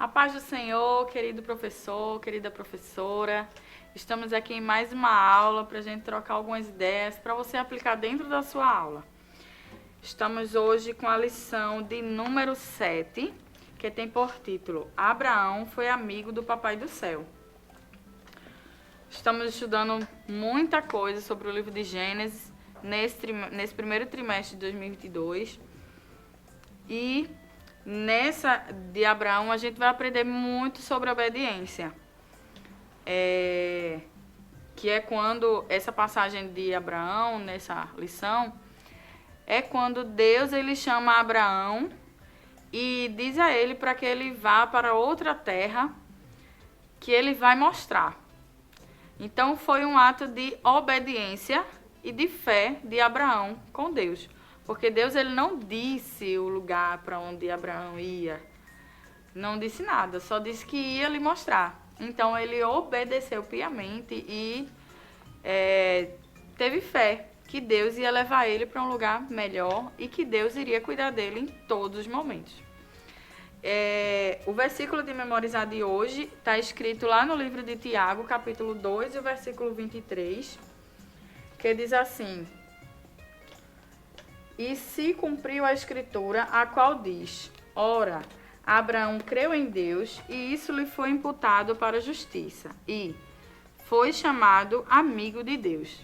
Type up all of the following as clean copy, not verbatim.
A paz do Senhor, querido professor, querida professora. Estamos aqui em mais uma aula para a gente trocar algumas ideias para você aplicar dentro da sua aula. Estamos hoje com a lição de número 7, que tem por título Abraão foi amigo do Papai do Céu. Estamos estudando muita coisa sobre o livro de Gênesis nesse primeiro trimestre de 2022. E nessa de Abraão a gente vai aprender muito sobre obediência. Que é quando essa passagem de Abraão, nessa lição, é quando Deus ele chama Abraão e diz a ele para que ele vá para outra terra que ele vai mostrar. Então foi um ato de obediência e de fé de Abraão com Deus. Porque Deus ele não disse o lugar para onde Abraão ia. Não disse nada, só disse que ia lhe mostrar. Então ele obedeceu piamente e teve fé que Deus ia levar ele para um lugar melhor e que Deus iria cuidar dele em todos os momentos. O versículo de memorizar de hoje está escrito lá no livro de Tiago, capítulo 2, e o versículo 23, que diz assim: E se cumpriu a escritura, a qual diz: Ora, Abraão creu em Deus, e isso lhe foi imputado para a justiça, e foi chamado amigo de Deus.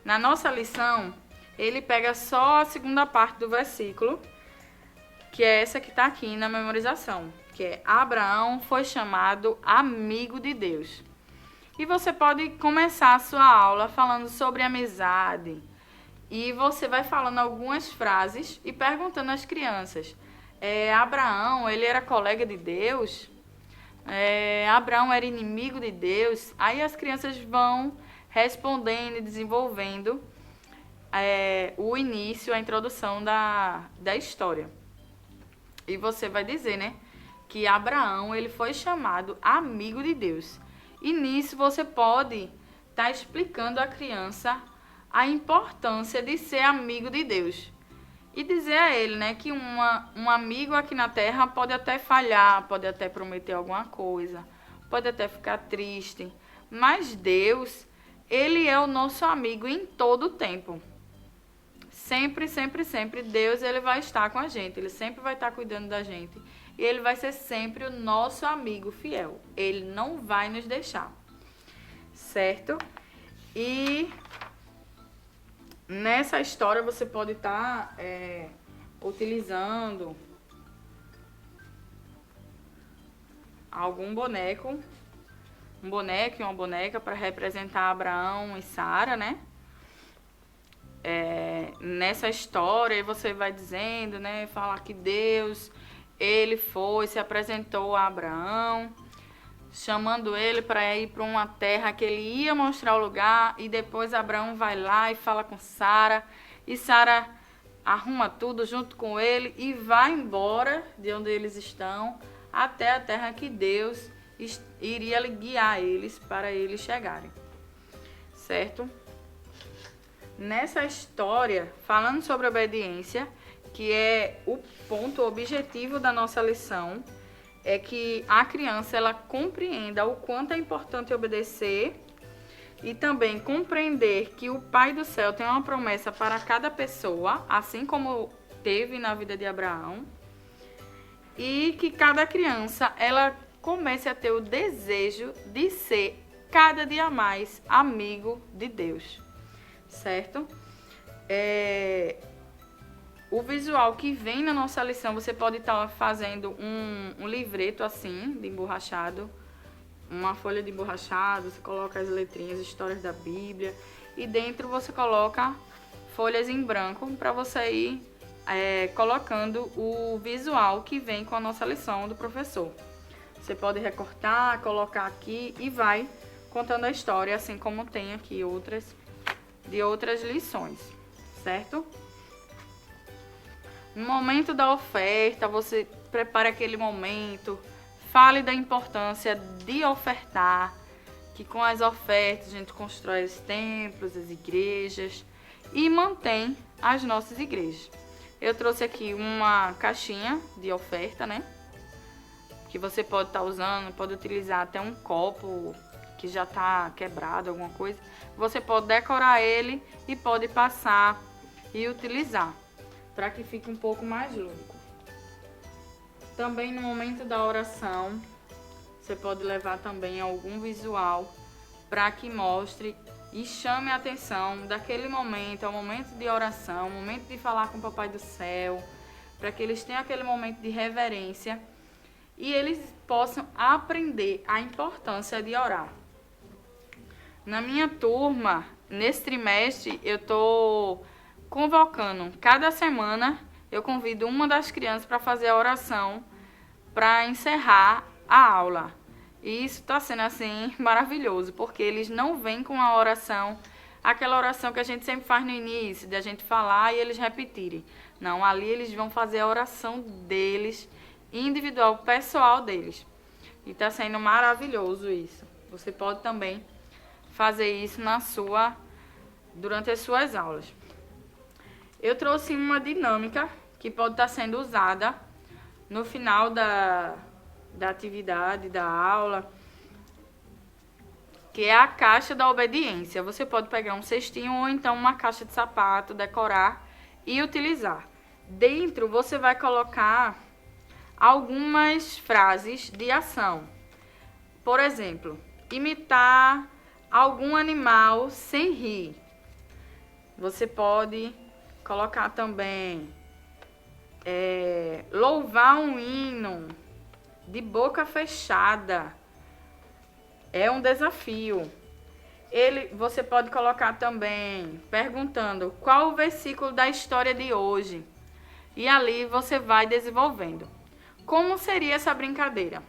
Na nossa lição, ele pega só a segunda parte do versículo, que é essa que está aqui na memorização, que é Abraão foi chamado amigo de Deus. E você pode começar a sua aula falando sobre amizade, e você vai falando algumas frases e perguntando às crianças: Abraão, ele era colega de Deus? Abraão era inimigo de Deus? Aí as crianças vão respondendo e desenvolvendo o início, a introdução da história. E você vai dizer, né, que Abraão ele foi chamado amigo de Deus. E nisso você pode estar explicando à criança a importância de ser amigo de Deus. E dizer a ele, né, que um amigo aqui na terra pode até falhar, pode até prometer alguma coisa, pode até ficar triste. Mas Deus, ele é o nosso amigo em todo o tempo. Sempre, sempre, sempre, Deus ele vai estar com a gente. Ele sempre vai estar cuidando da gente. E ele vai ser sempre o nosso amigo fiel. Ele não vai nos deixar. Certo? E nessa história você pode estar utilizando algum boneco. Um boneco e uma boneca para representar Abraão e Sara, né? Nessa história você vai dizendo, né, falar que Deus, ele se apresentou a Abraão, chamando ele para ir para uma terra que ele ia mostrar o lugar, e depois Abraão vai lá e fala com Sara, e Sara arruma tudo junto com ele e vai embora de onde eles estão até a terra que Deus iria guiar eles para eles chegarem, certo? Nessa história, falando sobre obediência, que é o ponto objetivo da nossa lição, é que a criança ela compreenda o quanto é importante obedecer e também compreender que o Pai do Céu tem uma promessa para cada pessoa, assim como teve na vida de Abraão, e que cada criança ela comece a ter o desejo de ser cada dia mais amigo de Deus. Certo? O visual que vem na nossa lição, você pode estar fazendo um livreto assim, de emborrachado, uma folha de emborrachado, você coloca as letrinhas, histórias da Bíblia, e dentro você coloca folhas em branco para você ir colocando o visual que vem com a nossa lição do professor. Você pode recortar, colocar aqui e vai contando a história, assim como tem aqui de outras lições, certo? No momento da oferta, você prepara aquele momento, fale da importância de ofertar, que com as ofertas a gente constrói os templos, as igrejas e mantém as nossas igrejas. Eu trouxe aqui uma caixinha de oferta, né? que você pode estar usando, pode utilizar até um copo que já está quebrado, alguma coisa. Você pode decorar ele e pode passar e utilizar, para que fique um pouco mais lúdico. Também no momento da oração, você pode levar também algum visual para que mostre e chame a atenção daquele momento, é o momento de oração, o momento de falar com o Papai do Céu, para que eles tenham aquele momento de reverência e eles possam aprender a importância de orar. Na minha turma, nesse trimestre, eu estou convocando, cada semana eu convido uma das crianças para fazer a oração para encerrar a aula. E isso está sendo assim maravilhoso, porque eles não vêm com a oração, aquela oração que a gente sempre faz no início, de a gente falar e eles repetirem. Não, ali eles vão fazer a oração deles, individual, pessoal deles. E está sendo maravilhoso isso. Você pode também fazer isso durante as suas aulas. Eu trouxe uma dinâmica que pode estar sendo usada no final da atividade, da aula, que é a caixa da obediência. Você pode pegar um cestinho ou então uma caixa de sapato, decorar e utilizar. Dentro você vai colocar algumas frases de ação. Por exemplo, imitar algum animal sem rir. Você pode colocar também louvar um hino de boca fechada. É um desafio. Você pode colocar também perguntando qual o versículo da história de hoje. E ali você vai desenvolvendo. Como seria essa brincadeira?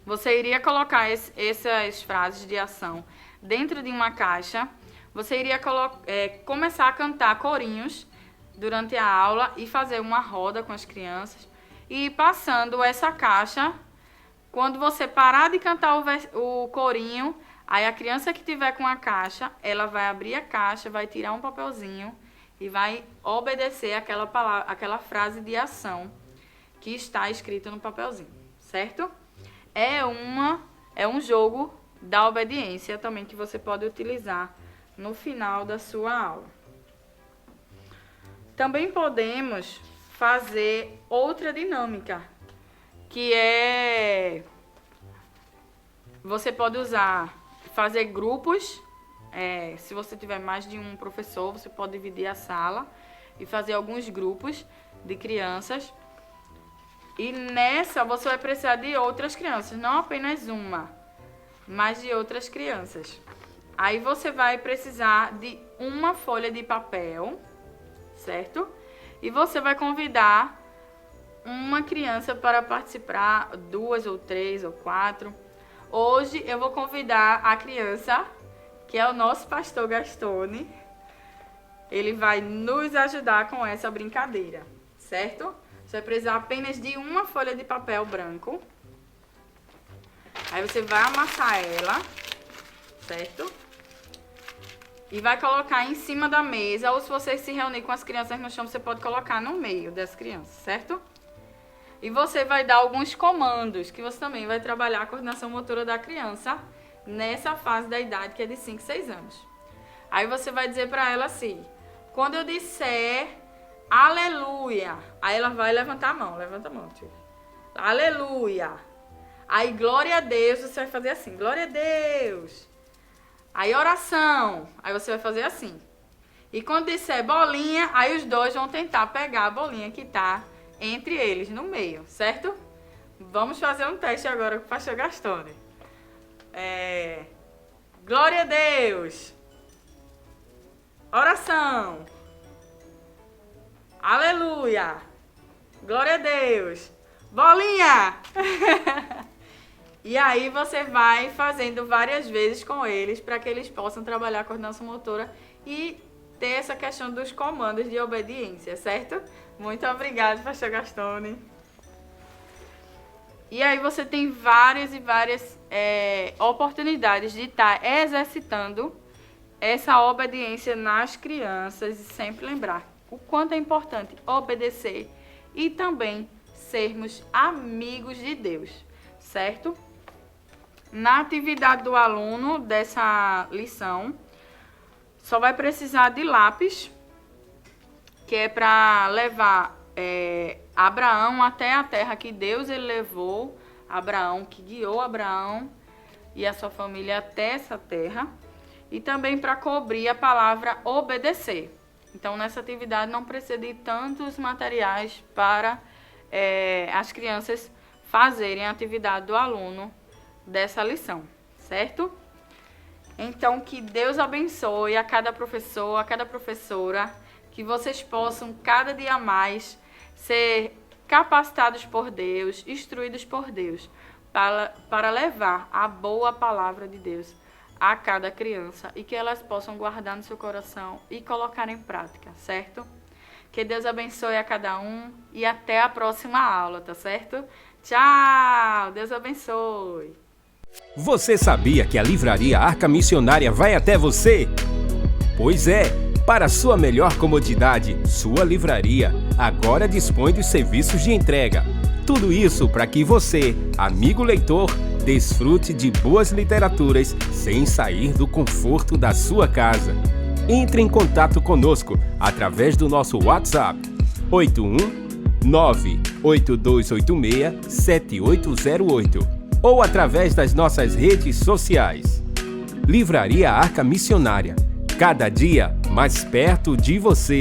Você iria colocar essas frases de ação dentro de uma caixa. Você iria começar a cantar corinhos durante a aula e fazer uma roda com as crianças. E passando essa caixa, quando você parar de cantar o corinho, aí a criança que tiver com a caixa, ela vai abrir a caixa, vai tirar um papelzinho e vai obedecer aquela frase de ação que está escrita no papelzinho, certo? É um jogo da obediência também que você pode utilizar no final da sua aula. Também podemos fazer outra dinâmica, que é você pode fazer grupos. Se você tiver mais de um professor, você pode dividir a sala e fazer alguns grupos de crianças. E nessa você vai precisar de outras crianças, não apenas uma, mas de outras crianças. Aí você vai precisar de uma folha de papel, certo? E você vai convidar uma criança para participar, 2 ou 3 ou 4. Hoje eu vou convidar a criança, que é o nosso pastor Gastone. Ele vai nos ajudar com essa brincadeira, certo? Você vai precisar apenas de uma folha de papel branco. Aí você vai amassar ela, certo? E vai colocar em cima da mesa, ou se você se reunir com as crianças no chão, você pode colocar no meio das crianças, certo? E você vai dar alguns comandos, que você também vai trabalhar a coordenação motora da criança nessa fase da idade, que é de 5, 6 anos. Aí você vai dizer para ela assim: quando eu disser aleluia, aí ela vai levantar a mão. Levanta a mão, tio. Aleluia. Aí glória a Deus, você vai fazer assim: glória a Deus. Aí oração, aí você vai fazer assim. E quando disser bolinha, aí os dois vão tentar pegar a bolinha que tá entre eles, no meio, certo? Vamos fazer um teste agora com o pastor Gastone. Glória a Deus. Oração. Aleluia. Glória a Deus. Bolinha. E aí você vai fazendo várias vezes com eles para que eles possam trabalhar a coordenação motora e ter essa questão dos comandos de obediência, certo? Muito obrigada, pastor Gastone. E aí você tem várias e várias oportunidades de estar exercitando essa obediência nas crianças e sempre lembrar o quanto é importante obedecer e também sermos amigos de Deus, certo? Na atividade do aluno dessa lição, só vai precisar de lápis, que é para levar Abraão até a terra que Deus ele levou, Abraão, que guiou Abraão e a sua família até essa terra, e também para cobrir a palavra obedecer. Então, nessa atividade não precisa de tantos materiais para as crianças fazerem a atividade do aluno dessa lição, certo? Então, que Deus abençoe a cada professor, a cada professora, que vocês possam cada dia mais ser capacitados por Deus, instruídos por Deus, para levar a boa palavra de Deus a cada criança e que elas possam guardar no seu coração e colocar em prática, certo? Que Deus abençoe a cada um e até a próxima aula, tá certo? Tchau! Deus abençoe! Você sabia que a Livraria Arca Missionária vai até você? Pois é! Para sua melhor comodidade, sua livraria agora dispõe dos serviços de entrega. Tudo isso para que você, amigo leitor, desfrute de boas literaturas sem sair do conforto da sua casa. Entre em contato conosco através do nosso WhatsApp 81982867808 ou através das nossas redes sociais. Livraria Arca Missionária, cada dia mais perto de você.